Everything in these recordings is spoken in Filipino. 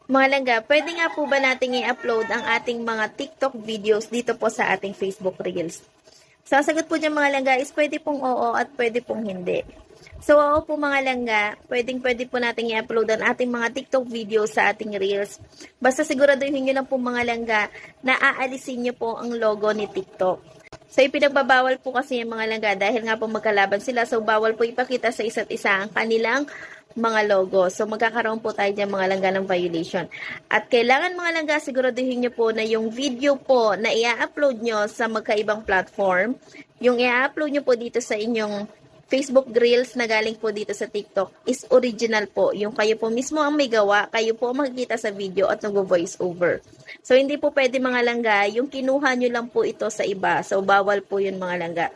Mga langga, pwede nga po ba nating i-upload ang ating mga TikTok videos dito po sa ating Facebook Reels? Sasagot po dyan mga langga is pwede pong oo at pwede pong hindi. So, oo po mga langga, pwede po natin i-upload ang ating mga TikTok videos sa ating Reels. Basta siguraduhin nyo lang po mga langga na aalisin nyo po ang logo ni TikTok. So, ipinagbabawal po kasi yung mga langga dahil nga po magkalaban sila. So, bawal po ipakita sa isa't isa ang kanilang mga logo. So, magkakaroon po tayo dyan mga langga ng violation. At kailangan mga langga, siguraduhin nyo po na yung video po na i-upload nyo sa magkaibang platform, yung i-upload nyo po dito sa inyong Facebook Reels na galing po dito sa TikTok is original po. Yung kayo po mismo ang may gawa, kayo po ang makikita sa video at nag-voice over. So, hindi po pwede mga langga, yung kinuha nyo lang po ito sa iba. So, bawal po yun mga langga.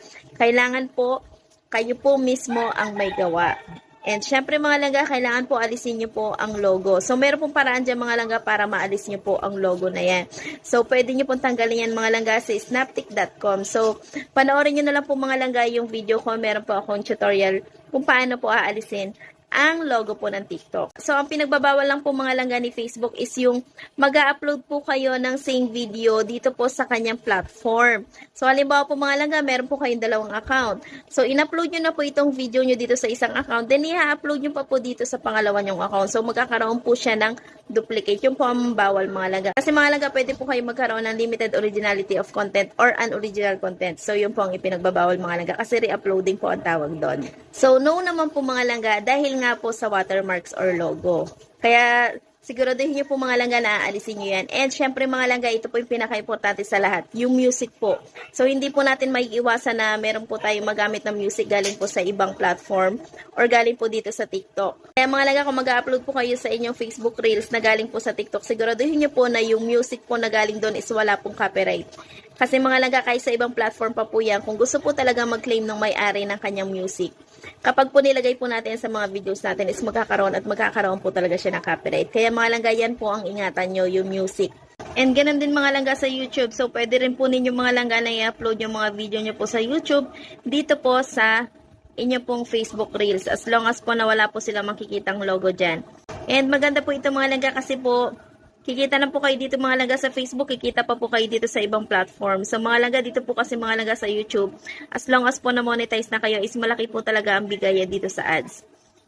Kailangan po, kayo po mismo ang may gawa. And syempre mga langga, kailangan po alisin nyo po ang logo. So meron pong paraan dyan mga langga para maalis nyo po ang logo na yan. So pwede nyo pong tanggalin yan mga langga sa snaptik.com. So panoorin nyo na lang po mga langga yung video ko. Meron po akong tutorial kung paano po aalisin ang logo po ng TikTok. So, ang pinagbabawal lang po mga langga ni Facebook is yung mag-upload po kayo ng same video dito po sa kanyang platform. So, halimbawa po mga langga, meron po kayong dalawang account. So, in-upload nyo na po itong video nyo dito sa isang account, then i-upload nyo pa po dito sa pangalawa nyong account. So, magkakaroon po siya ng duplicate. Yung po ang bawal mga langga. Kasi mga langga, pwede po kayo magkaroon ng limited originality of content or unoriginal content. So, yun po ang ipinagbabawal mga langga kasi re-uploading po ang tawag doon. So, no naman po mga langga dahil nga po sa watermarks or logo. Kaya siguraduhin niyo po mga langga na aalisin niyo yan. And syempre mga langga, ito po yung pinaka-importante sa lahat, yung music po. So hindi po natin maiiwasan na meron po tayong magamit ng music galing po sa ibang platform or galing po dito sa TikTok. Kaya mga langga, kung mag-upload po kayo sa inyong Facebook Reels na galing po sa TikTok, siguraduhin niyo po na yung music po na galing doon is wala pong copyright. Kasi mga langga, kahit sa ibang platform pa po yan, kung gusto po talaga mag-claim ng may-ari ng kanyang music, kapag po nilagay po natin sa mga videos natin is magkakaroon po talaga siya ng copyright. Kaya mga langga, yan po ang ingatan nyo, yung music. And ganun din mga langga sa YouTube. So, pwede rin po ninyo mga langga na i-upload yung mga video nyo po sa YouTube dito po sa inyo pong Facebook Reels. As long as po na wala po sila makikitang logo dyan. And maganda po ito mga langga kasi po kikita na po kayo dito mga langga sa Facebook, kikita pa po kayo dito sa ibang platform. So mga langga, dito po kasi mga langga sa YouTube, as long as po na monetize na kayo, is malaki po talaga ang bigaya dito sa ads.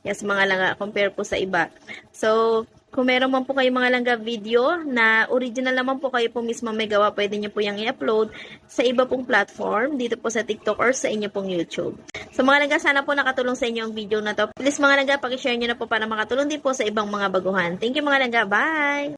Yes mga langga, compare po sa iba. So, kung meron man po kayo mga langga video na original naman po kayo po mismo may gawa, pwede nyo po yung i-upload sa iba pong platform, dito po sa TikTok or sa inyo pong YouTube. So mga langga, sana po nakatulong sa inyo ang video na to. Please mga langga, pag-share nyo na po para makatulong din po sa ibang mga baguhan. Thank you mga langga, bye!